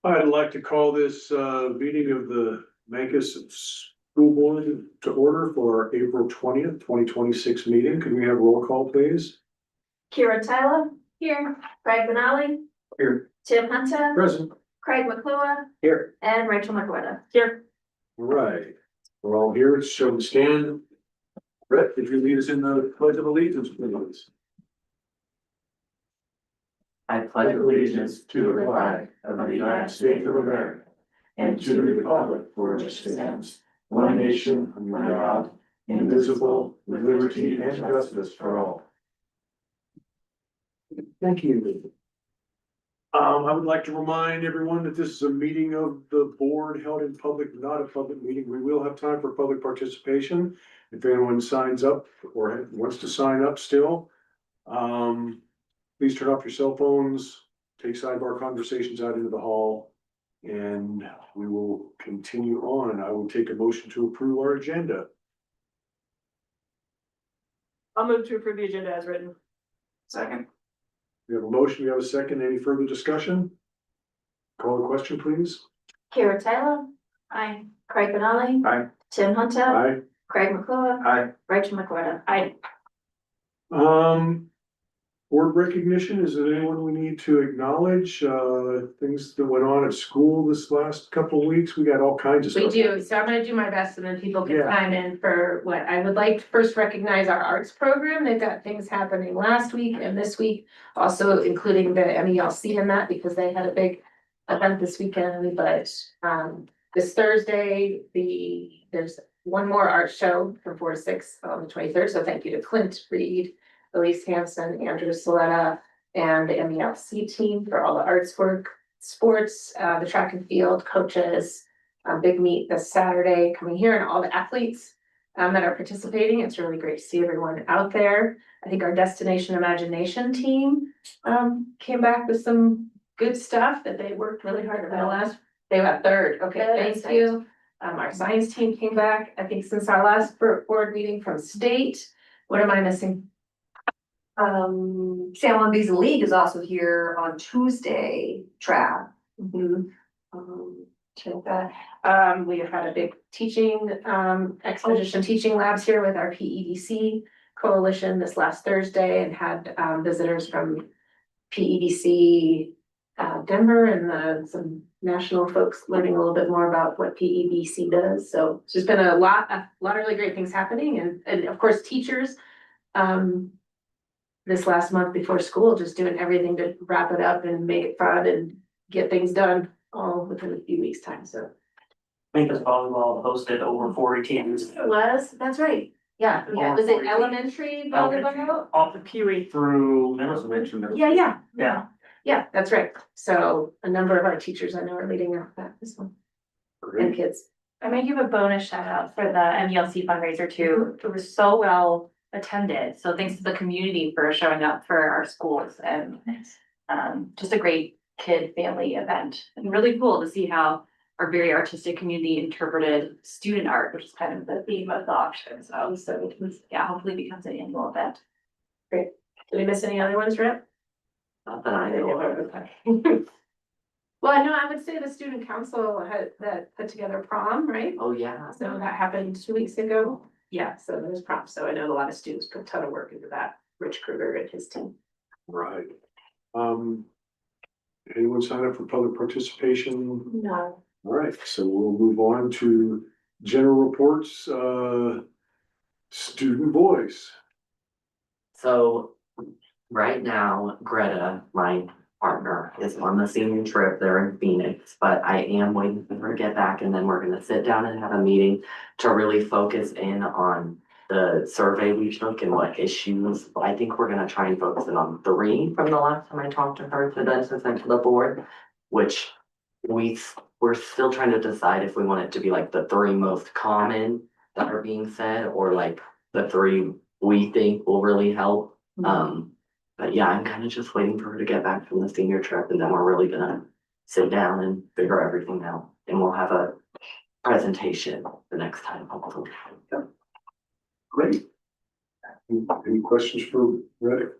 I'd like to call this meeting of the Mancus School Board to order for our April 20th, 2026 meeting. Can we have roll call, please? Kira Tyler. Here. Craig Benali. Here. Tim Hunter. Present. Craig McClure. Here. And Rachel McWhorter. Here. All right, we're all here. Show and stand. Brett, if you lead us in the pledge of allegiance, please. I pledge allegiance to the flag of the United States of America and to the republic for which it stands, one nation, under God, indivisible, with liberty and justice for all. Thank you. I would like to remind everyone that this is a meeting of the board held in public, not a public meeting. We will have time for public participation. If anyone signs up or wants to sign up still, please turn off your cell phones, take sidebar conversations out into the hall, and we will continue on. I will take a motion to approve our agenda. I'll move to approve the agenda as written. Second. We have a motion, we have a second. Any further discussion? Call the question, please. Kira Tyler. Aye. Craig Benali. Aye. Tim Hunter. Aye. Craig McClure. Aye. Rachel McWhorter. Aye. Board recognition, is there anyone we need to acknowledge, things that went on at school this last couple of weeks? We got all kinds of We stuff. do, so I'm gonna do my best and then people can Yeah. chime in for what I would like to first recognize our arts program. They've got things happening last week and this week, also including the MELC in that because they had a big event this weekend, but this Thursday, there's one more art show from 4 to 6 on the 23rd. So thank you to Clint Reed, Elise Hampson, Andrew Saletta, and the MELC team for all the arts work, sports, the track and field coaches, big meet this Saturday coming here and all the athletes that are participating. It's really great to see everyone out there. I think our Destination Imagination team came back with some good stuff that they worked really hard on the last. They got third. Okay, Good, thank you. Our science team came back, I think since our last board meeting from state. What am I missing? San Juan Basin League is also here on Tuesday, track. Check that. We have had a big teaching, expedition teaching labs here with our PEDC coalition this last Thursday and had, visitors from PEDC, Denver and some national folks learning a little bit more about what PEDC does. So it's just been a lot of really great things happening and of course, teachers, this last month before school, just doing everything to wrap it up and make it fun and get things done all within a few weeks' time, so. Mancus volleyball hosted over 40 teams. It was, that's right, yeah, was it elementary volleyball? Off the Pee-wee through middle. Yeah, that's right, so a number of our teachers I know are leading up that this one, and kids. I might give a bonus shout out for the MELC fundraiser too. It was so well attended. So thanks to the community for showing up for our schools and just a great kid family event. And really cool to see how our very artistic community interpreted student art, which is kind of the theme of the auction. So it was, yeah, hopefully becomes an annual event. Did we miss any other ones, Rip? Not that I know of. Okay. Well, no, I would say the student council that put together prom, right? Oh, yeah. So that happened 2 weeks ago. Yeah, so there's prom. So I know a lot of students put a ton of work into that. Rich Kruger and his team. Right. Anyone sign up for public participation? No. All right, so we'll move on to general reports, student voice. So right now, Greta, my partner, is on the senior trip there in Phoenix, but I am waiting for her to get back and then we're gonna sit down and have a meeting to really focus in on the survey we took and what issues. I think we're gonna try and focus in on 3 from the last time I talked to her to then sent to the board, which we're still trying to decide if we want it to be like the 3 most common that are being said or like the 3 we think will really help. But yeah, I'm kind of just waiting for her to get back from the senior trip and then we're really gonna sit down and figure everything out. And we'll have a presentation the next time. Hopefully. Great. Any questions for Reddick?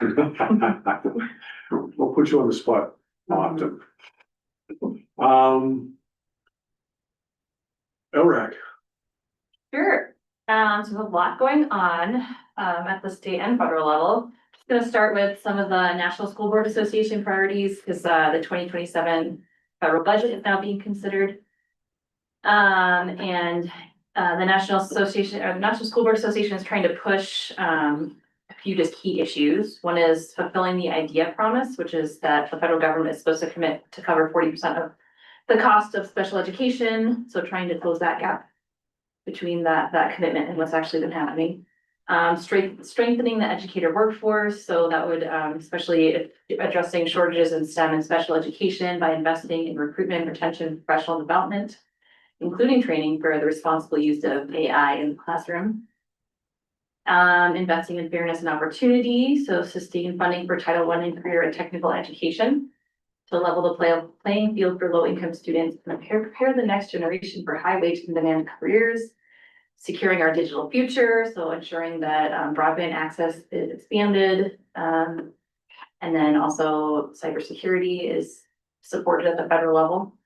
We'll put you on the spot often. LRAC, Sure. So there's a lot going on, at the state and federal level. Just gonna start with some of the National School Board Association priorities, because, the 2027 federal budget is now being considered. And, the National Association, or the National School Board Association is trying to push, a few just key issues. One is fulfilling the IDEA promise, which is that the federal government is supposed to commit to cover 40% of the cost of special education, so trying to close that gap between that commitment and what's actually been happening. Strengthening the educator workforce, so that would, especially addressing shortages in STEM and special education by investing in recruitment, retention, professional development, including training for the responsible use of AI in the classroom. Investing in fairness and opportunity, so sustain funding for Title I and career and technical education to level the playing field for low-income students and prepare the next generation for high-wage and demand careers. Securing our digital future, so ensuring that broadband access is expanded. And then also cybersecurity is supported at the federal level.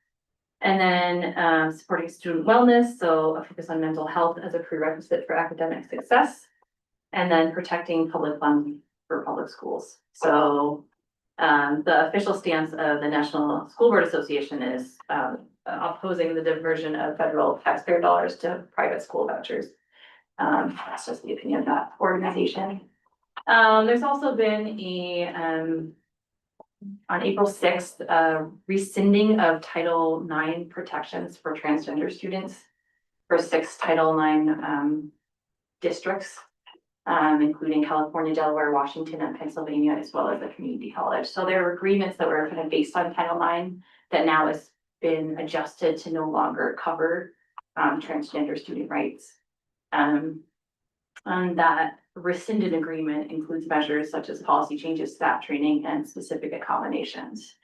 And then supporting student wellness, so a focus on mental health as a prerequisite for academic success. And then protecting public funds for public schools. So the official stance of the National School Board Association is opposing the diversion of federal taxpayer dollars to private school vouchers. That's just the opinion of that organization. There's also been on April 6th, rescinding of Title IX protections for transgender students for 6 Title IX districts. Including California, Delaware, Washington, and Pennsylvania, as well as a community college. So there were agreements that were kind of based on Title IX that now has been adjusted to no longer cover transgender student rights. And that rescinded agreement includes measures such as policy changes, staff training, and specific accommodations.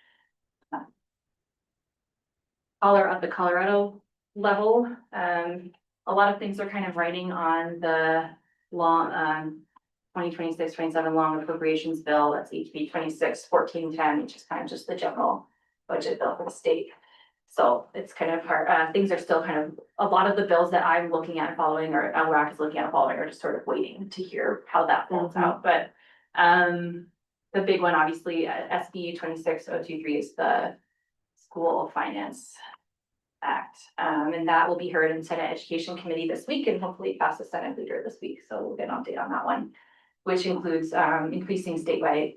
At the Colorado level, a lot of things are kind of writing on the long 2026-27 long appropriations bill. That's HB 26-1410, which is kind of just the general budget bill for the state. So it's kind of hard. Things are still kind of, a lot of the bills that I'm looking at following, or LRAC is looking at following, are just sort of waiting to hear how that falls out. But the big one, obviously, SB 26023 is the School Finance Act, and that will be heard in Senate Education Committee this week and hopefully pass the Senate leader this week. So we'll get an update on that one, which includes increasing statewide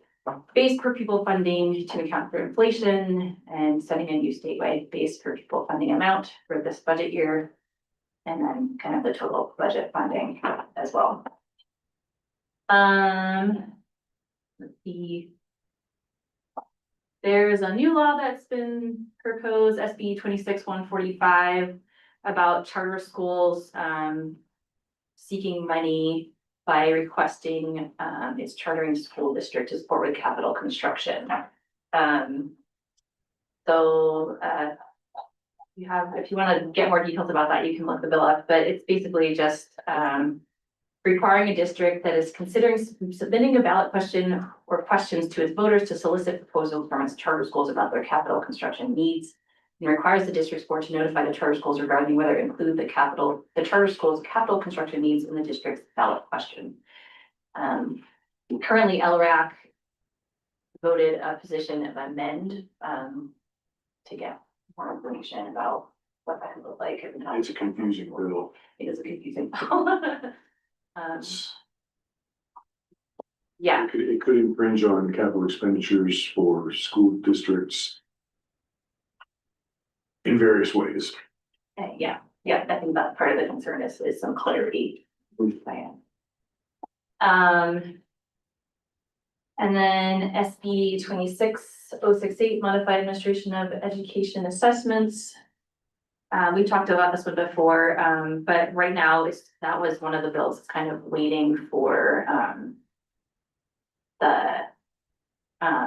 base per pupil funding to account for inflation and setting a new statewide base per pupil funding amount for this budget year, and then kind of the total budget funding as well. Let's see. There's a new law that's been proposed, SB 26-145, about charter schools seeking money by requesting its chartering school district to support with capital construction. So if you want to get more details about that, you can look the bill up, but it's basically just requiring a district that is considering submitting a ballot question or questions to its voters to solicit proposals from its charter schools about their capital construction needs. And requires the district's board to notify the charter schools regarding whether to include the charter school's capital construction needs in the district's ballot question. Currently, LRAC voted a position of amend to get more information about what that would look like. it's a confusing bill. It is a confusing bill. Yeah, It could infringe on capital expenditures for school districts in various ways. yeah, I think that part of the concern is some clarity. And then SB 26068, modified administration of education assessments. We talked about this one before, but right now that was one of the bills that's kind of waiting for the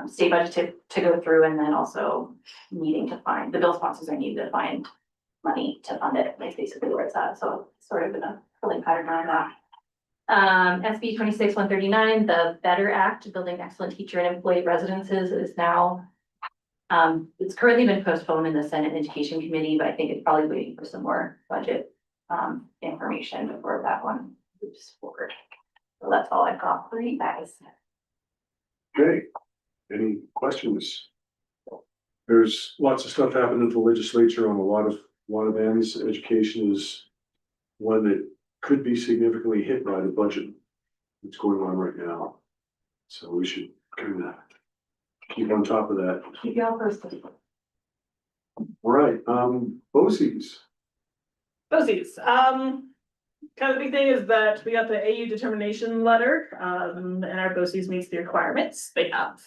state budget to go through, and then also needing to find, the bill sponsors are needing to find money to fund it. That's basically where it's at. So it's sort of in a filling pattern on that. SB 26-139, the Better Act, Building Excellent Teacher and Employee Residences is now. It's currently been postponed in the Senate Education Committee, but I think it's probably waiting for some more budget information before that one moves forward. So that's all I've got for you guys. Okay, any questions? There's lots of stuff happening at the legislature on a lot of ends. Education is one that could be significantly hit by the budget that's going on right now. So we should kind of keep on top of that. Keep y'all posted. All right, BOCES. BOCES, kind of the big thing is that we got the AU determination letter, and our BOCES meets the requirements. They have.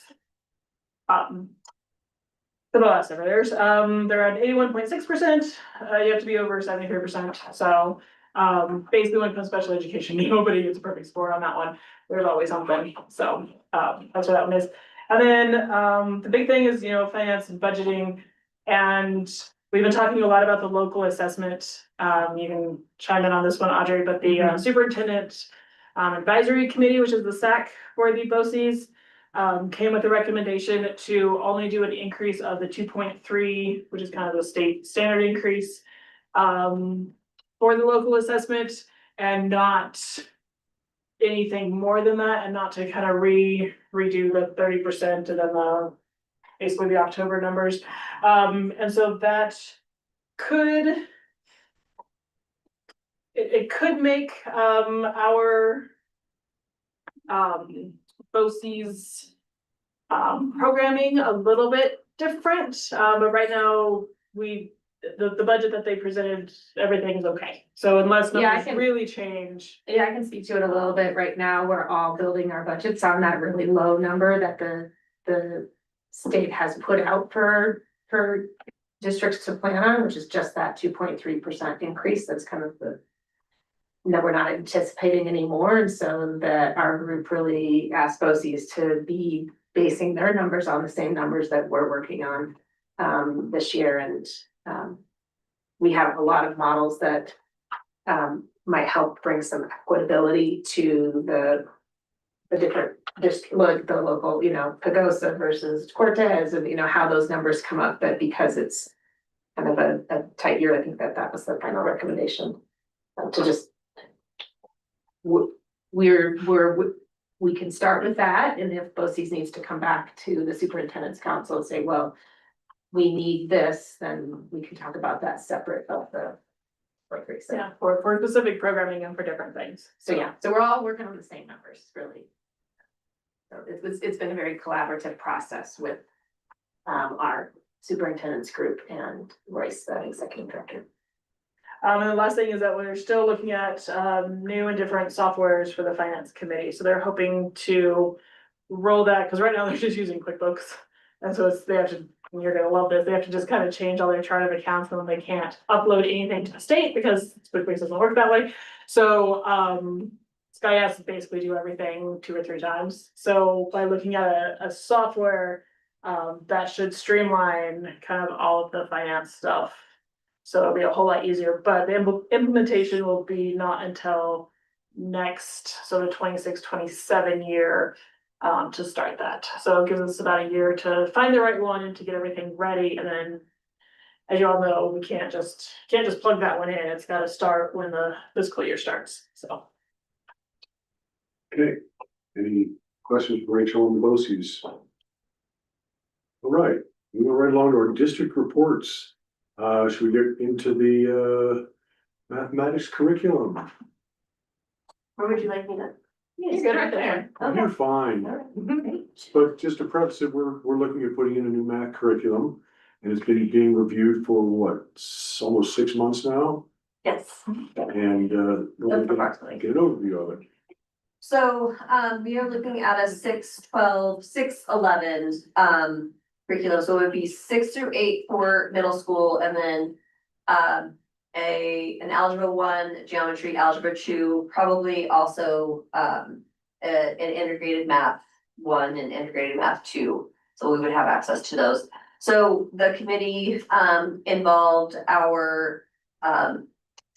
For the last several years, they're at 81.6%, you have to be over 73%, so. Basically when it comes to special education, nobody gets a perfect score on that one, there's always something, so, that's what that one is. And then, the big thing is, finance and budgeting, and we've been talking a lot about the local assessment. You can chime in on this one, Audrey, but the superintendent advisory committee, which is the SAC for the BOCES, came with a recommendation to only do an increase of the 2.3, which is kind of the state standard increase, for the local assessment, and not anything more than that, and not to kind of redo the 30% and then basically the October numbers. And so that could, it could make our BOCES programming a little bit different, but right now the budget that they presented, everything's okay. So unless Yeah, I numbers can- really change. Yeah, I can speak to it a little bit. Right now, we're all building our budgets on that really low number that the state has put out for districts to plan on, which is just that 2.3% increase. That's kind of that we're not anticipating anymore. And so that our group really asked BOCES to be basing their numbers on the same numbers that we're working on this year. And we have a lot of models that might help bring some equitability to the different, just look, the local, Pagosa versus Cortez, and how those numbers come up, but because it's kind of a tight year, I think that was the final recommendation. To just, we can start with that, and if BOCES needs to come back to the superintendent's council and say, well, we need this, then we can talk about that separate of the increase. Yeah, for specific programming and for different things. So yeah, so we're all working on the same numbers, really. So it's been a very collaborative process with our superintendent's group and Royce, the executive director. And the last thing is that we're still looking at new and different softwares for the finance committee. So they're hoping to roll that, because right now they're just using QuickBooks. And so they have to, and you're gonna love this, they have to just kind of change all their chart of accounts, and then they can't upload anything to the state because QuickBooks doesn't work that way. So Sky has to basically do everything 2 or 3 times. So by looking at a software that should streamline kind of all of the finance stuff. So it'll be a whole lot easier, but the implementation will be not until next, so the 26-27 year to start that. So it gives us about a year to find the right one and to get everything ready. And then, as you all know, we can't just plug that one in. It's got to start when the fiscal year starts, so. Okay, any questions for Rachel on the BOCES? All right, we go right along to our district reports. Should we get into the mathematics curriculum? Where would you like me to? It's good right there. You're fine, but just to preface it, we're looking at putting in a new math curriculum. And it's been being reviewed for what, almost 6 months now? Yes. And we'll get an overview of it. So, we are looking at a 6-12, 6-11, curriculum, so it would be 6 through 8 for middle school, and then, an algebra 1, geometry, algebra 2, probably also, an integrated math 1 and integrated math 2. So we would have access to those. So the committee, involved our,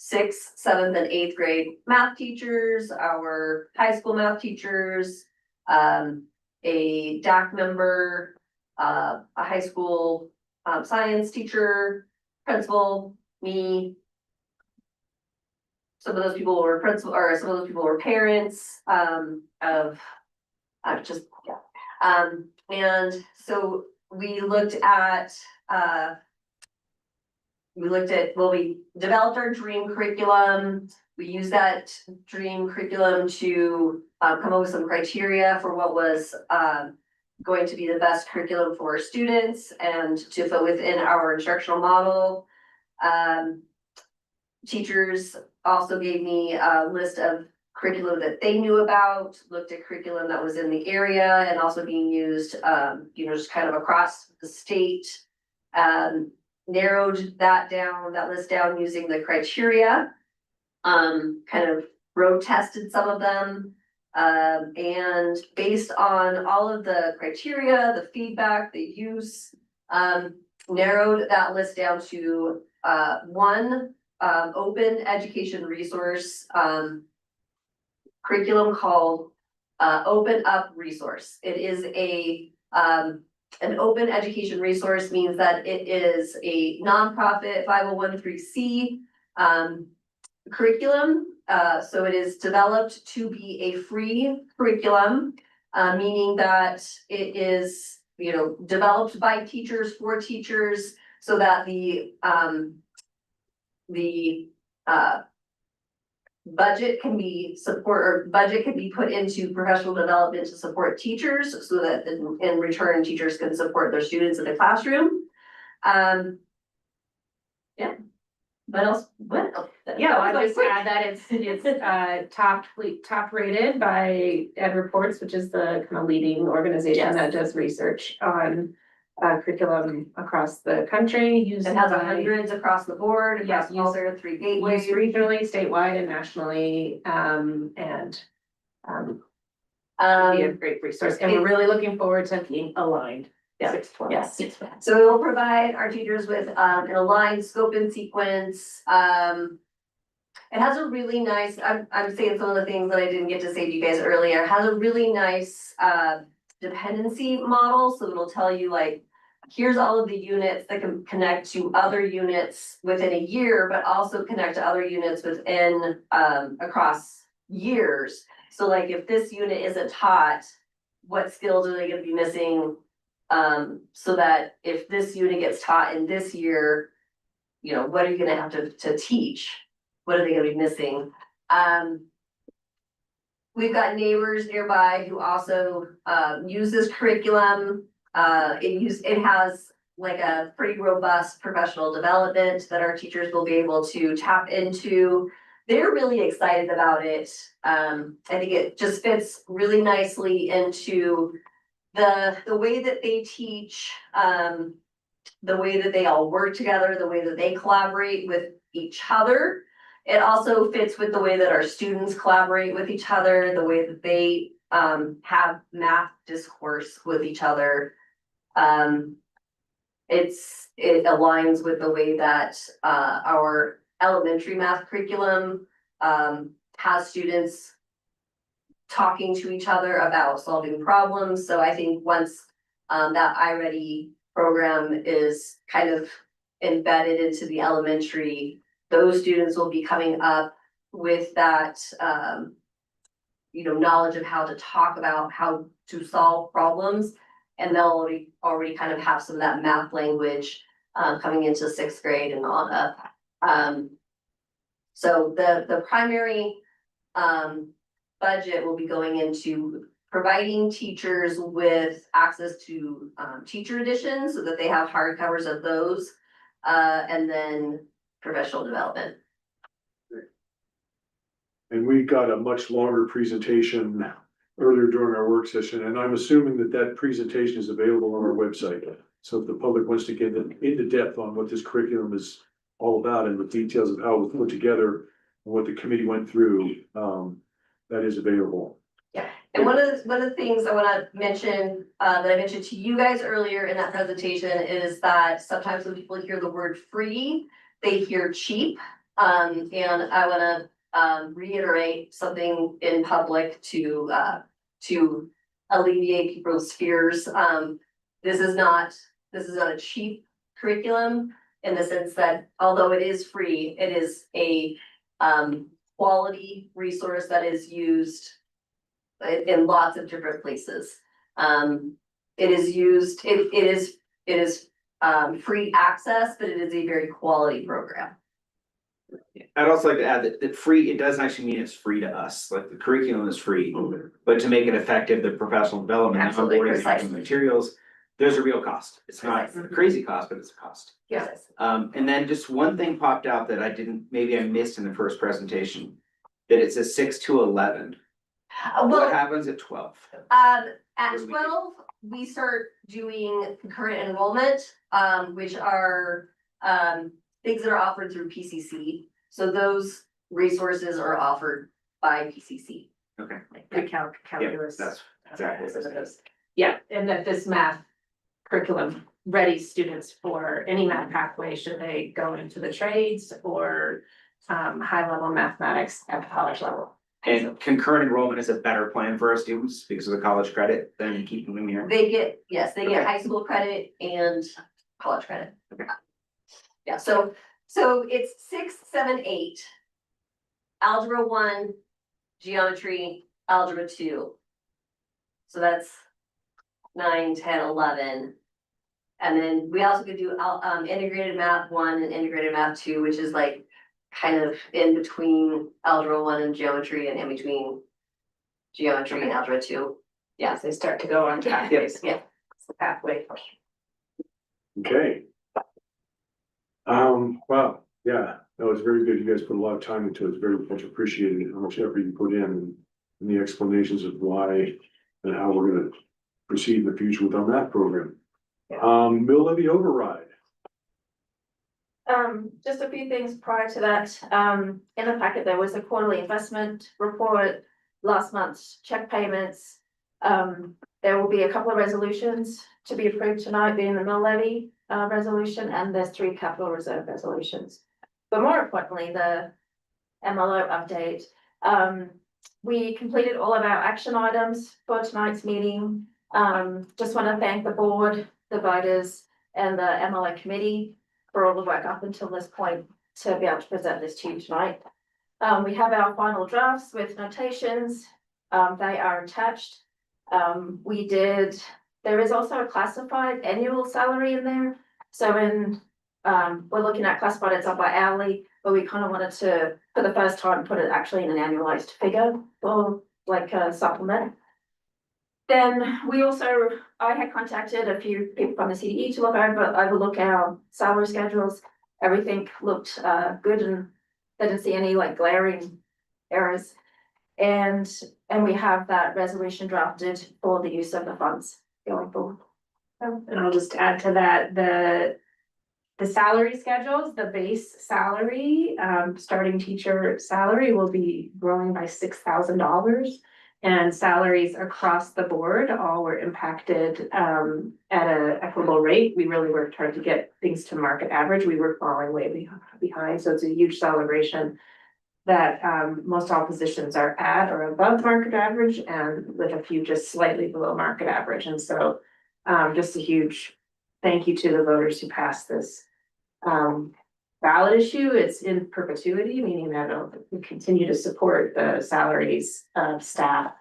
sixth, seventh, and eighth grade math teachers, our high school math teachers, a DAC member, a high school science teacher, principal, me. Some of those people were principal, or some of those people were parents, and so we looked at, we developed our dream curriculum. We used that dream curriculum to come up with some criteria for what was going to be the best curriculum for our students and to fit within our instructional model. Teachers also gave me a list of curriculum that they knew about, looked at curriculum that was in the area and also being used, just kind of across the state. Narrowed that list down using the criteria. Kind of road tested some of them. And based on all of the criteria, the feedback, the use, narrowed that list down to one open education resource curriculum called Open Up Resource. It is an open education resource means that it is a nonprofit 501(c) curriculum. So it is developed to be a free curriculum, meaning that it is, developed by teachers for teachers so that the budget can be put into professional development to support teachers so that in return, teachers can support their students in the classroom. Yeah. What else? Yeah, I just add that it's top rated by Ed Reports, which is the kind of leading organization that does research on curriculum across the country. It has hundreds across the board, across all their three gateways. Used regionally, statewide, and nationally, be a great resource, and we're really looking forward to being aligned. Yeah. 6-12. Yes. So it will provide our teachers with an aligned scope and sequence. It has a really nice, I'm saying some of the things that I didn't get to say to you guys earlier, it has a really nice dependency model. So it'll tell you like, here's all of the units that can connect to other units within a year, but also connect to other units within across years. So like if this unit isn't taught, what skills are they gonna be missing? So that if this unit gets taught in this year, what are you gonna have to teach? What are they gonna be missing? We've got neighbors nearby who also use this curriculum. It has like a pretty robust professional development that our teachers will be able to tap into. They're really excited about it. I think it just fits really nicely into the way that they teach, the way that they all work together, the way that they collaborate with each other. It also fits with the way that our students collaborate with each other, the way that they have math discourse with each other. It aligns with the way that our elementary math curriculum has students talking to each other about solving problems. So I think once that iReady program is kind of embedded into the elementary, those students will be coming up with that knowledge of how to talk about how to solve problems. And they'll already kind of have some of that math language coming into sixth grade and on up. So the primary budget will be going into providing teachers with access to teacher editions so that they have hardcovers of those, and then professional development. And we got a much longer presentation earlier during our work session, and I'm assuming that presentation is available on our website. So if the public wants to get into depth on what this curriculum is all about and the details of how it was put together and what the committee went through, that is available. And one of the things I wanna mention, that I mentioned to you guys earlier in that presentation is that sometimes when people hear the word free, they hear cheap. And I wanna, reiterate something in public to alleviate people's fears. This is not a cheap curriculum in the sense that although it is free, it is a, quality resource that is used in lots of different places. It is used, it is free access, but it is a very quality program. I'd also like to add that free, it doesn't actually mean it's free to us, like the curriculum is free, but to make it effective, the professional development, Absolutely, onboarding, and precisely. materials, there's a real cost. It's not a Precisely. crazy cost, but it's a cost. Yes. And then just one thing popped out that maybe I missed in the first presentation, that it says 6 to 11. What Well, happens at 12? at 12, we start doing concurrent enrollment, which are, things that are offered through PCC. So those resources are offered by PCC. Okay, Pre-calc, yeah, calculus. that's exactly what it is. Yeah, and that this math curriculum readies students for any math pathway, should they go into the trades or high level mathematics at the college level. And concurrent enrollment is a better plan for our students because of the college credit than keeping them here. They get Okay. high school credit and college credit. Okay. Yeah, so it's 6, 7, 8. Algebra 1, geometry, algebra 2. So that's 9, 10, 11. And then we also could do integrated math 1 and integrated math 2, which is like kind of in between algebra 1 and geometry and in between geometry and algebra 2. Yeah, so they start to go on pathways. Yeah. It's the pathway. Okay. Wow, yeah, that was very good. You guys put a lot of time into it. It's very much appreciated how much effort you put in and the explanations of why and how we're gonna proceed in the future with our math program. Mill levy override. Just a few things prior to that. In the packet, there was a quarterly investment report, last month's check payments. There will be a couple of resolutions to be approved tonight, being the mill levy resolution, and there's 3 capital reserve resolutions. But more importantly, the MLO update. We completed all of our action items for tonight's meeting. Just want to thank the board, the voters, and the MLO committee for all the work up until this point to be able to present this to you tonight. We have our final drafts with notations. They are attached. There is also a classified annual salary in there. So we're looking at classified, it's up by hourly, but we kind of wanted to, for the first time, put it actually in an annualized figure for like a supplement. Then I had contacted a few people from the CDE to overlook our salary schedules. Everything looked good and they didn't see any like glaring errors. And we have that resolution drafted for the use of the funds going forward. And I'll just add to that, the salary schedules, the base salary, starting teacher salary will be growing by $6,000. And salaries across the board all were impacted at an equitable rate. We really worked hard to get things to market average. We were falling way behind, so it's a huge celebration that most all positions are at or above market average, and with a few just slightly below market average. And so just a huge thank you to the voters who passed this ballot issue. It's in perpetuity, meaning that we continue to support the salaries of staff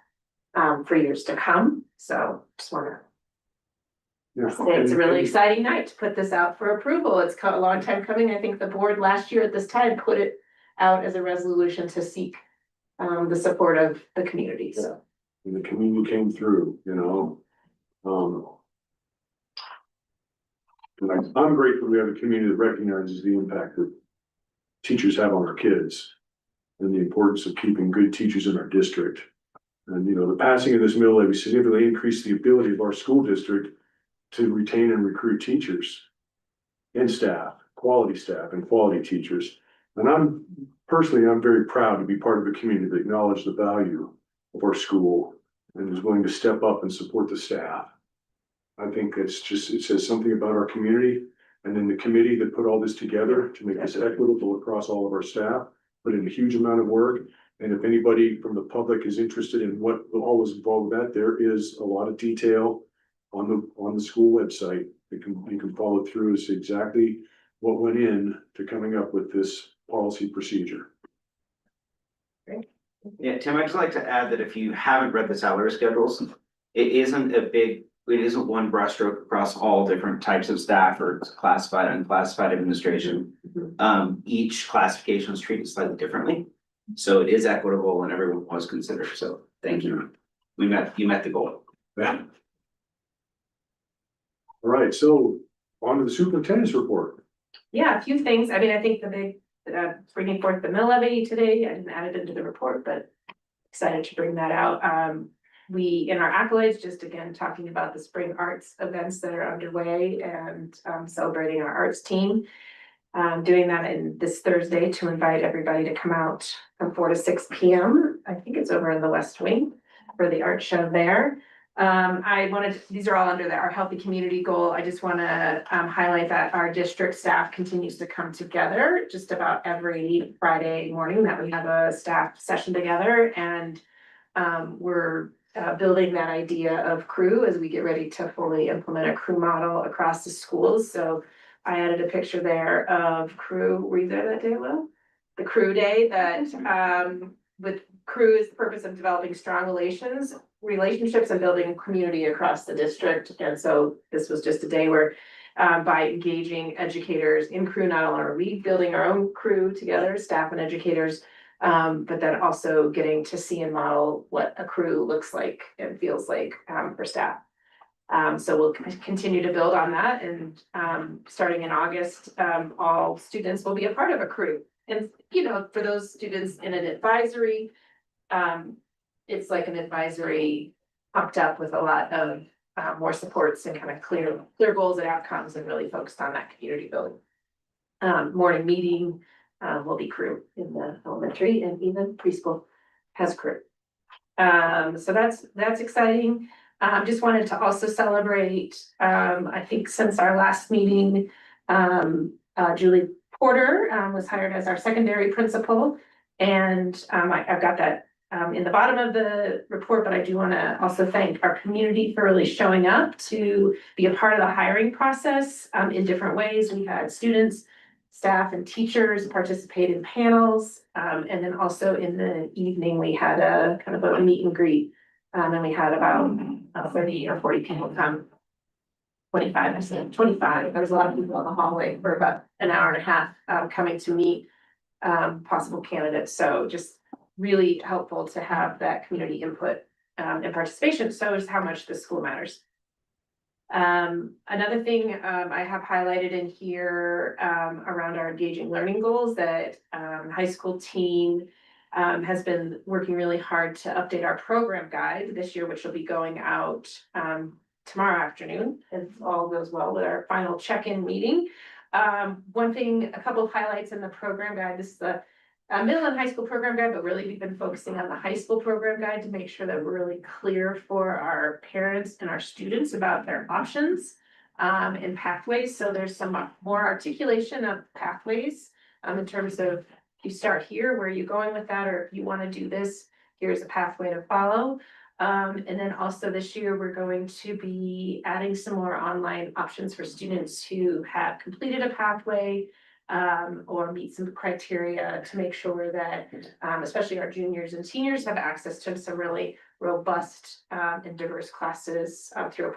for years to come. So just want to say it's a really exciting night to put this out for approval. It's a long time coming. I think the board last year at this time put it out as a resolution to seek the support of the community. So And the community came through, you know. And I'm grateful we have a community that recognizes the impact that teachers have on our kids and the importance of keeping good teachers in our district. And, you know, the passing of this mill levy significantly increased the ability of our school district to retain and recruit teachers and staff, and quality teachers. And I'm very proud to be part of a community that acknowledges the value of our school and is willing to step up and support the staff. I think it says something about our community And then the committee that put all this together to make this equitable across all of our staff, put in a huge amount of work. And if anybody from the public is interested in what all was involved with that, there is a lot of detail on the school website. You can follow through as exactly what went in to coming up with this policy procedure. Yeah, Tim, I'd just like to add that if you haven't read the salary schedules, it isn't one brushstroke across all different types of staff or classified, unclassified administration. Each classification is treated slightly differently. So it is equitable and everyone was considered. So thank you. You met the goal. Yeah. All right, so on to the superintendent's report. Yeah, a few things. I mean, I think the big, bringing forth the mill levy today, I didn't add it into the report, but excited to bring that out. We, in our accolades, just again, talking about the spring arts events that are underway and celebrating our arts team. Doing that in this Thursday to invite everybody to come out from 4 to 6 p.m. I think it's over in the West Wing for the art show there. These are all under our healthy community goal. I just want to highlight that our district staff continues to come together just about every Friday morning that we have a staff session together, and we're building that idea of crew as we get ready to fully implement a crew model across the schools. So I added a picture there of crew. Were you there that day, Will? The crew day that with crew is the purpose of developing strong relationships and building community across the district. And so this was just a day where by engaging educators in crew, not only are we building our own crew together, staff and educators, but then also getting to see and model what a crew looks like and feels like for staff. So we'll continue to build on that, and starting in August, all students will be a part of a crew. And, you know, for those students in an advisory, it's like an advisory pumped up with a lot of more supports and kind of clear goals and outcomes, and really focused on that community building. Morning meeting will be crew in the elementary, and even preschool has crew. So that's exciting. Just wanted to also celebrate, I think since our last meeting, Julie Porter was hired as our secondary principal. And I've got that in the bottom of the report, but I do want to also thank our community for really showing up to be a part of the hiring process in different ways. We had students, staff, and teachers participate in panels. And then also in the evening, we had a kind of a meet and greet. And we had about 30 or 40 people come. 25, I said 25. There was a lot of people in the hallway for about an hour and a half coming to meet possible candidates. So just really helpful to have that community input and participation. So is how much the school matters. Another thing I have highlighted in here around our engaging learning goals, that high school team has been working really hard to update our program guide this year, which will be going out tomorrow afternoon, if all goes well with our final check-in meeting. One thing, a couple of highlights in the program guide, this is the middle and high school program guide, but really we've been focusing on the high school program guide to make sure that we're really clear for our parents and our students about their options and pathways. So there's some more articulation of pathways in terms of, you start here, where are you going with that? Or if you want to do this, here's a pathway to follow. And then also this year, we're going to be adding some more online options for students who have completed a pathway or meet some criteria to make sure that especially our juniors and seniors have access to some really robust and diverse classes through a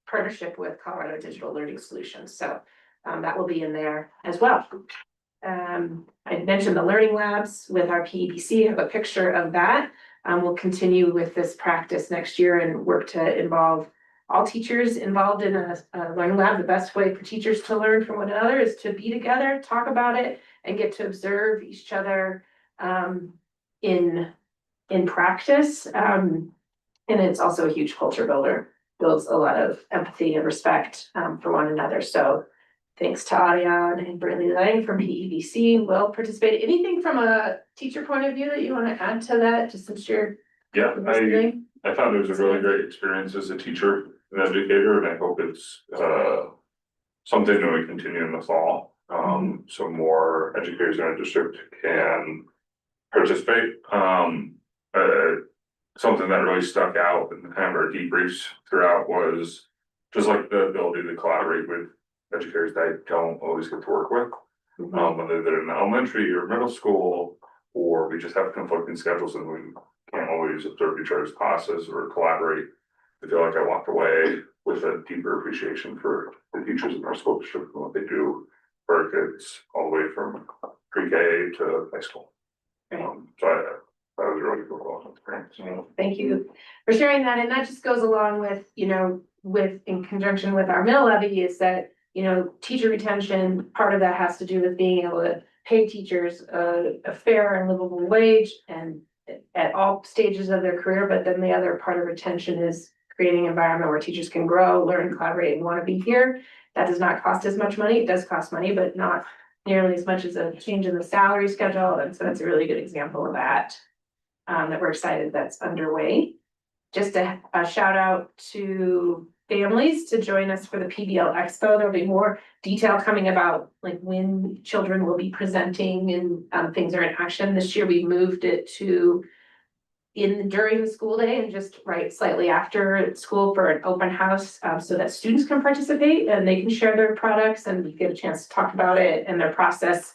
partnership with Colorado Digital Learning Solutions. So that will be in there as well. I mentioned the learning labs with our PEBC. I have a picture of that. We'll continue with this practice next year and work to involve all teachers involved in a learning lab. The best way for teachers to learn from one another is to be together, talk about it, and get to observe each other in practice. And it's also a huge culture builder, builds a lot of empathy and respect for one another. So thanks to Ariane and Brittany Lang from PEBC, will participate. Anything from a teacher point of view that you want to add to that, just since you're listening? I found it was a really great experience as a teacher and educator, and I hope it's something that we continue in the fall. So more educators in our district can participate. Something that really stuck out in the kind of our debriefs throughout was just like the ability to collaborate with educators that I don't always get to work with. Whether they're in elementary or middle school, or we just have conflicting schedules and we can't always observe each other's classes or collaborate. I feel like I walked away with a deeper appreciation for the teachers in our school district and what they do for our kids all the way from pre-K to high school. So that was really cool. So, Thank you for sharing that, and that just goes along with, in conjunction with our mill levy is that, teacher retention, part of that has to do with being able to pay teachers a fair and livable wage and at all stages of their career, but then the other part of retention is creating an environment where teachers can grow, learn, collaborate, and want to be here. That does not cost as much money. It does cost money, but not nearly as much as a change in the salary schedule, and so that's a really good example of that. That we're excited that's underway. Just a shout out to families to join us for the PBL Expo. There'll be more detail coming about like when children will be presenting and things are in action. This year we moved it to during the school day and just right slightly after school for an open house so that students can participate and they can share their products and you get a chance to talk about it and their process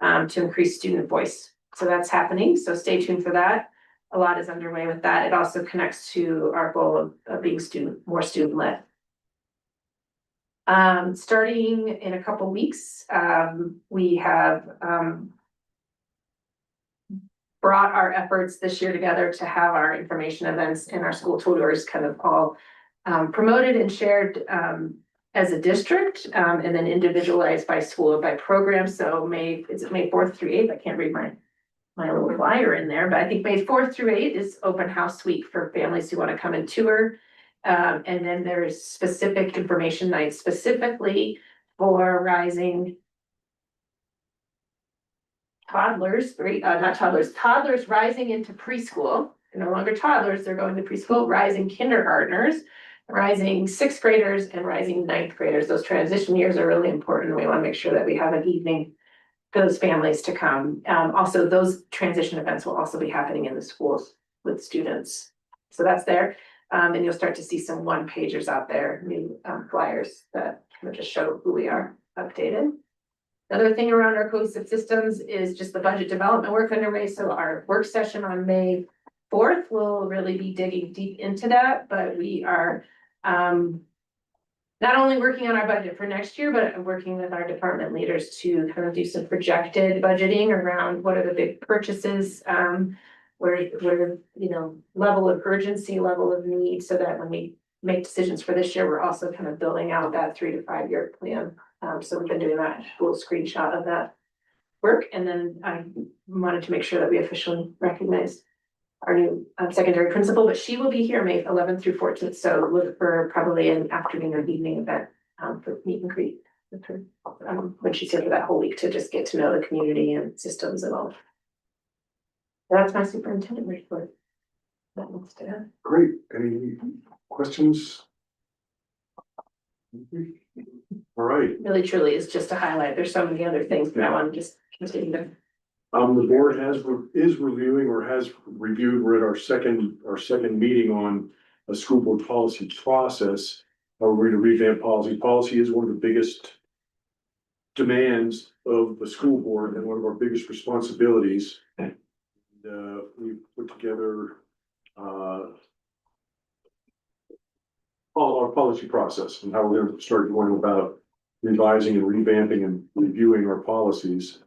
to increase student voice. So that's happening. So stay tuned for that. A lot is underway with that. It also connects to our goal of being more student led. Starting in a couple weeks, we have brought our efforts this year together to have our information events and our school tours kind of all promoted and shared as a district and then individualized by school or by program. So is it May 4th through 8th? I can't read my little flyer in there, but I think May 4th through 8th is open house week for families who want to come and tour. And then there's specific information nights specifically for rising toddlers, toddlers rising into preschool. They're no longer toddlers, they're going to preschool, rising kindergartners, rising 6th graders and rising 9th graders. Those transition years are really important. We want to make sure that we have an evening for those families to come. Also, those transition events will also be happening in the schools with students. So that's there. And you'll start to see some one-pagers out there, new flyers that will just show who we are updated. Another thing around our cohesive systems is just the budget development work underway. So our work session on May 4th will really be digging deep into that, but we are not only working on our budget for next year, but working with our department leaders to kind of do some projected budgeting around what are the big purchases, where level of urgency, level of need, so that when we make decisions for this year, we're also kind of building out that 3 to 5 year plan. So we've been doing that little screenshot of that work. And then I wanted to make sure that we officially recognized our new secondary principal, but she will be here May 11th through 14th. So look for probably an afternoon or evening event for meet and greet with her when she's here for that whole week to just get to know the community and systems and all. That's my superintendent report. That looks to add. Great. Any questions? All right. Really truly is just a highlight. There's so many other things, but I want to just continue to. The board is reviewing or has reviewed, we're at our second meeting on a school board policy process. We're going to revamp policy. Policy is one of the biggest demands of the school board and one of our biggest responsibilities. And we've put together all our policy process and how we're going to start going about revising and revamping and reviewing our policies.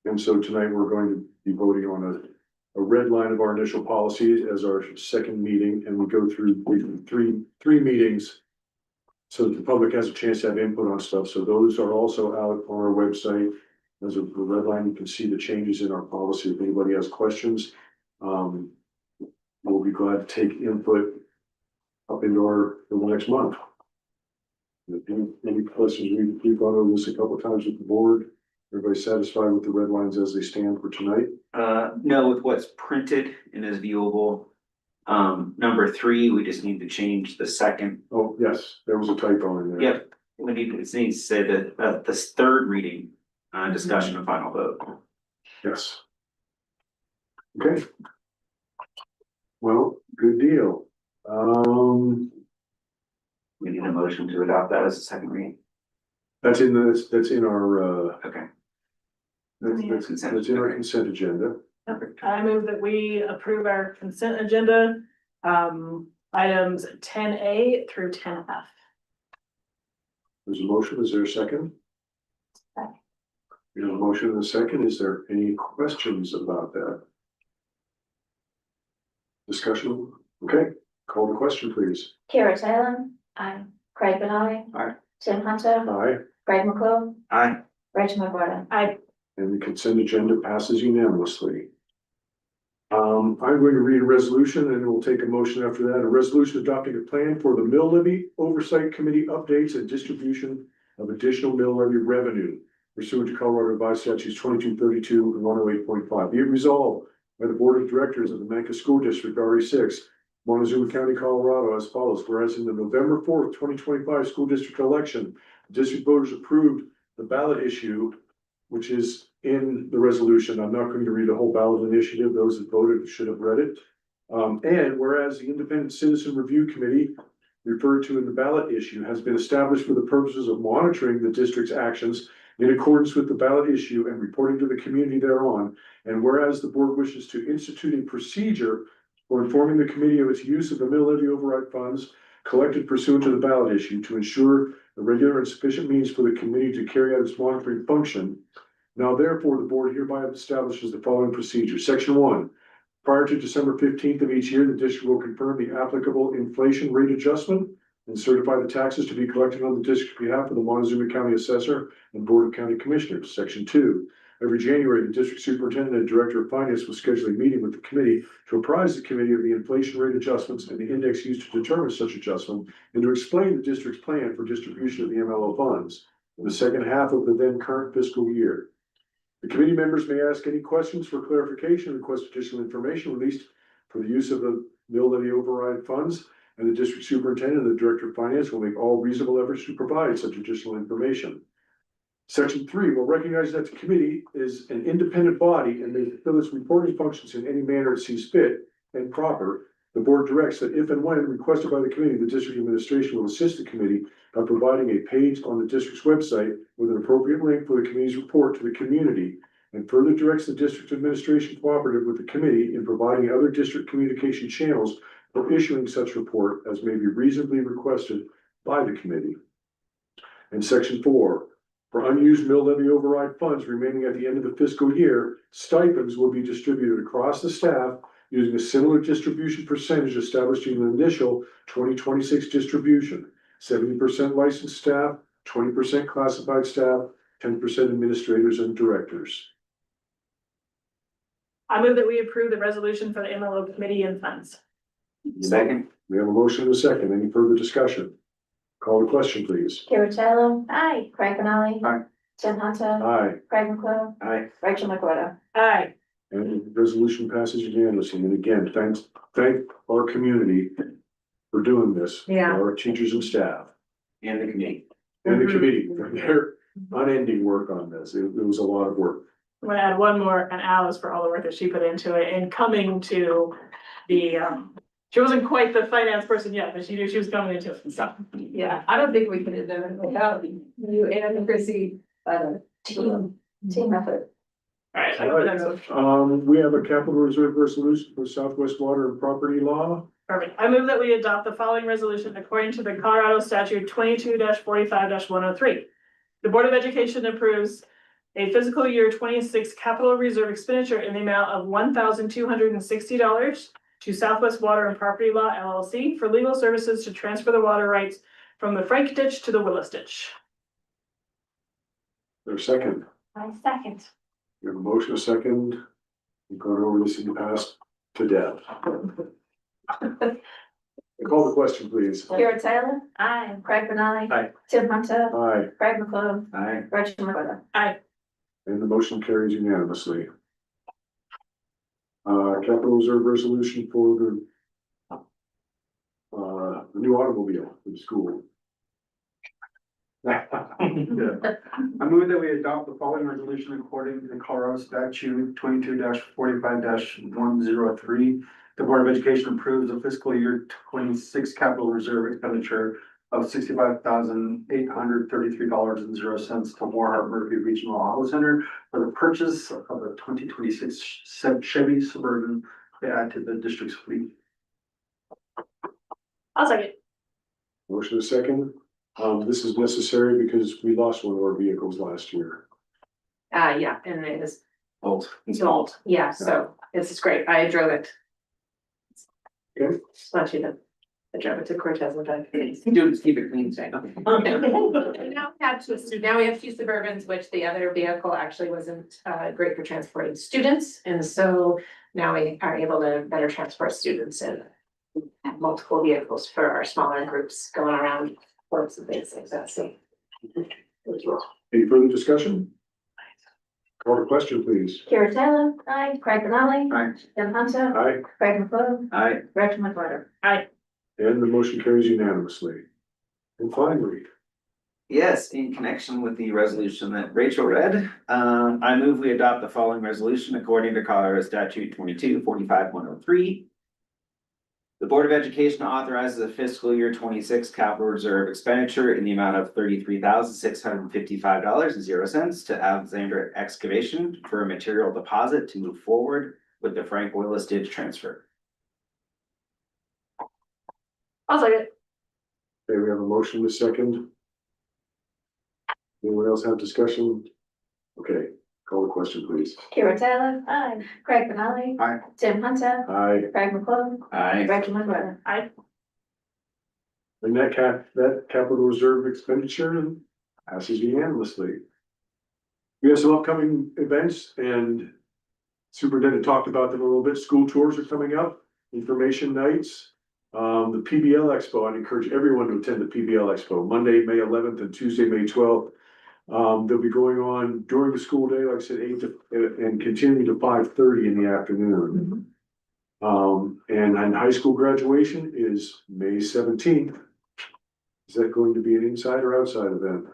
And so tonight we're going to be voting on a red line of our initial policy as our second meeting, and we go through three meetings so that the public has a chance to have input on stuff. So those are also out on our website. As a red line, you can see the changes in our policy. If anybody has questions, we'll be glad to take input up into the next month. Any questions? We've gone over this a couple of times with the board. Everybody satisfied with the red lines as they stand for tonight? No, with what's printed and is viewable. Number 3, we just need to change the second. Oh, yes, there was a typo in there. Yep, We need to say that, this third reading, discussion and final vote. Yes. Okay. Well, good deal. We need a motion to adopt that as a second reading. That's in our, Okay. that's in our consent agenda. I move that we approve our consent agenda, items 10A through 10F. There's a motion. Is there a second? Second. We have a motion and a second. Is there any questions about that? Discussion? Okay, call the question, please. Kira Taylor, Aye. Craig Benali. Aye. Tim Hunter, Aye. Greg McClure, Aye. Rachel McGuire. And the consent agenda passes unanimously. I'm going to read a resolution and we'll take a motion after that. A resolution adopting a plan for the mill levy oversight committee updates and distribution of additional mill levy revenue pursuant to Colorado Revised Statutes 2232 and 108.5. Be it resolved by the Board of Directors of the Manka School District, RE6, Montezuma County, Colorado, as follows. Whereas in the November 4th, 2025 school district election, district voters approved the ballot issue, which is in the resolution. I'm not going to read the whole ballot initiative. Those that voted should have read it. And whereas the Independent Citizen Review Committee referred to in the ballot issue has been established for the purposes of monitoring the district's actions in accordance with the ballot issue and reporting to the community thereon. And whereas the board wishes to institute a procedure for informing the committee of its use of the mill levy override funds collected pursuant to the ballot issue to ensure the regular and sufficient means for the committee to carry out its monitoring function. Now therefore, the board hereby establishes the following procedure. Section 1. Prior to December 15th of each year, the district will confirm the applicable inflation rate adjustment and certify the taxes to be collected on the district's behalf of the Montezuma County Assessor and Board of County Commissioners. Section 2. Every January, the district superintendent and director of finance will schedule a meeting with the committee to apprise the committee of the inflation rate adjustments and the index used to determine such adjustment and to explain the district's plan for distribution of the MLO funds in the second half of the then current fiscal year. The committee members may ask any questions for clarification, request additional information released for the use of the mill levy override funds, and the district superintendent and the director of finance will make all reasonable efforts to provide such additional information. Section 3 will recognize that the committee is an independent body and may fulfill its reporting functions in any manner it sees fit and proper. The board directs that if and when requested by the committee, the district administration will assist the committee by providing a page on the district's website with an appropriate link for the committee's report to the community, and further directs the district administration cooperative with the committee in providing other district communication channels for issuing such report as may be reasonably requested by the committee. And section 4, for unused mill levy override funds remaining at the end of the fiscal year, stipends will be distributed across the staff using a similar distribution percentage established in the initial 2026 distribution. 70% licensed staff, 20% classified staff, 10% administrators and directors. I move that we approve the resolution for the MLO committee and funds. Second. We have a motion and a second. Any further discussion? Call the question, please. Kira Taylor, Aye. Craig Benali. Aye. Tim Hunter, Aye. Greg McClure, Aye. Rachel McGuire. Aye. And the resolution passes unanimously. And again, thank our community for doing this. Yeah. Our teachers and staff And the committee. and the committee for their unending work on this. It was a lot of work. I'm gonna add one more, and Alice for all the work that she put into it and coming to the, she wasn't quite the finance person yet, but she knew she was coming into it and stuff. Yeah, I don't think we could have done it without you and Chrissy, Team effort. All right, I go to the next one. We have a capital reserve resolution for Southwest Water and Property Law. Perfect. I move that we adopt the following resolution according to the Colorado statute 22-45-103. The Board of Education approves a fiscal year 26 capital reserve expenditure in the amount of $1,260 to Southwest Water and Property Law LLC for legal services to transfer the water rights from the Frank Ditch to the Willis Ditch. Their second. My second. We have a motion, a second. We've gone over this in the past to death. Call the question, please. Kira Taylor, Aye. Craig Benali. Aye. Tim Hunter, Aye, Greg McClure, Aye. Rachel McGuire. and the motion carries unanimously. Capital reserve resolution for the new automobile for the school. Yeah. I move that we adopt the following resolution according to the Colorado statute 22-45-103. The Board of Education approves the fiscal year 26 capital reserve expenditure of $65,833.00 to Moorheart Murphy Regional Auto Center for the purchase of a 2026 Chevy Suburban to add to the district's fleet. I'll second. Motion is second. This is necessary because we lost one of our vehicles last year. Yeah, and it is, Old. it's old, yeah, so this is great, I drove it. Okay. Not you know, I drove it to Cortez one time. Students keep it clean, say. And now we have two Suburbans, which the other vehicle actually wasn't great for transporting students, and so now we are able to better transport students and have multiple vehicles for our smaller groups going around sports and things like that, so. Any further discussion? Call the question, please. Kira Taylor. Aye. Craig Benali. Aye. Jim Hunter. Aye, Craig McClure. Aye. Rachel McWhorter. and the motion carries unanimously. And finally, Yes, in connection with the resolution that Rachel read, I move we adopt the following resolution according to Colorado statute 22-45-103. The Board of Education authorizes a fiscal year 26 capital reserve expenditure in the amount of $33,655.00 to Alexander Excavation for a material deposit to move forward with the Frank Willis ditch transfer. I'll second. okay, we have a motion to second. Anyone else have discussion? Okay, call the question, please. Kira Taylor. Aye. Craig Benali. Aye. Jim Hunter. Aye, Craig McClure. Aye. Rachel McWhorter. and that capital reserve expenditure passes unanimously. We have some upcoming events and Superintendent talked about them a little bit. School tours are coming up, information nights. The PBL Expo, I'd encourage everyone to attend the PBL Expo, Monday, May 11th and Tuesday, May 12th. They'll be going on during the school day, like I said, 8 to, and continuing to 5:30 in the afternoon. And high school graduation is May 17th. Is that going to be an inside or outside event?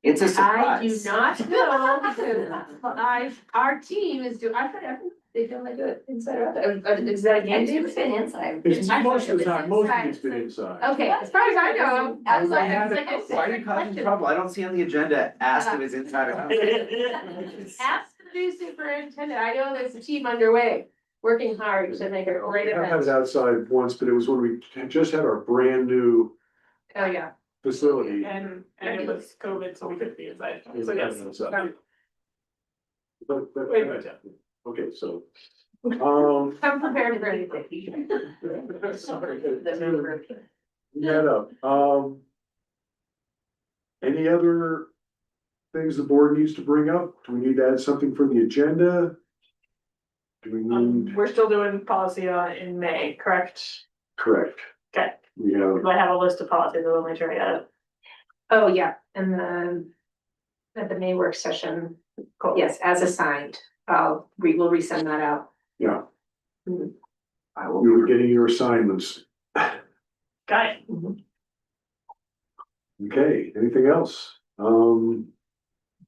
It's a I surprise. do not know, because our team is doing, I think they don't do it inside or out, is that a game? It's been inside. It's most of the time, most of it's been inside. Okay, as far as I know, I was like, Why are you causing trouble? I don't see on the agenda, ask if it's inside or out. ask the new superintendent, I know there's a team underway, working hard to make it a great We have had it event. outside once, but it was when we had just had our brand new Oh, yeah. facility. And it was COVID, so we couldn't be inside, so yes. But, Wait a minute. okay, so, I'm prepared for anything. sorry. Yeah, any other things the board needs to bring up? Do we need to add something for the agenda? Do we need, We're still doing policy in May, correct? correct, Okay, we have, I have a list of policies, I'll make sure I add it. Oh, yeah, and then at the May work session, yes, as assigned, we will resend that out. yeah, I will. you were getting your assignments. Got it. Okay, anything else?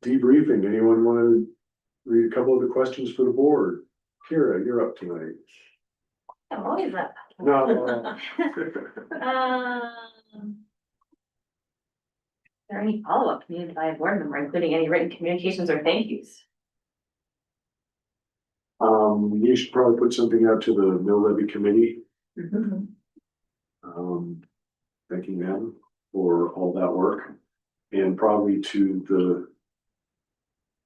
Debriefing, anyone want to read a couple of the questions for the board? Kira, you're up tonight. I'm always up. No. Is there any follow-up needed by a board member, including any written communications or thank yous? You should probably put something out to the mill levy committee, thanking them for all that work. And probably to the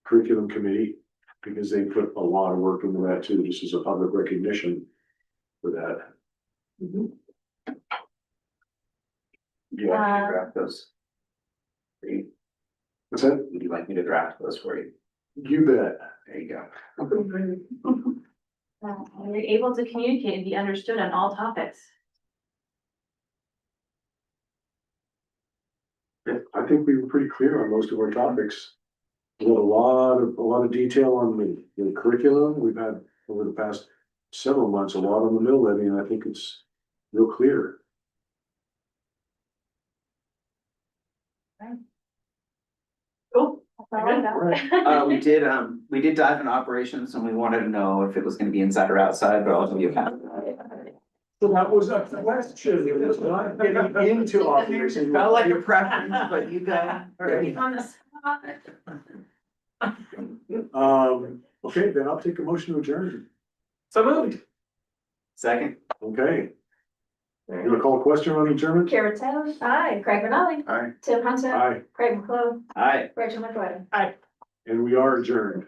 curriculum committee, because they put a lot of work into that too, just as a public recognition for that. Do you like me to draft those? For you? What's that? Would you like me to draft those for you? You bet. There you go. Are we able to communicate and be understood on all topics? Yeah, I think we were pretty clear on most of our topics. We had a lot of detail on the curriculum. We've had over the past several months, a lot on the mill levy, and I think it's real clear. Cool. We did dive in operations and we wanted to know if it was gonna be inside or outside, but I'll give you a count. So that was a question, it was not getting into operations. Felt like a preference, but you got. On the spot. Okay, then I'll take a motion to adjourn. So moved. Second. Okay. You wanna call a question on adjournment? Kara Taylor. Aye. Craig Rinaldi. Aye. Tim Hunter. Aye, Craig McClure. Aye. Rachel McGuire. and we are adjourned.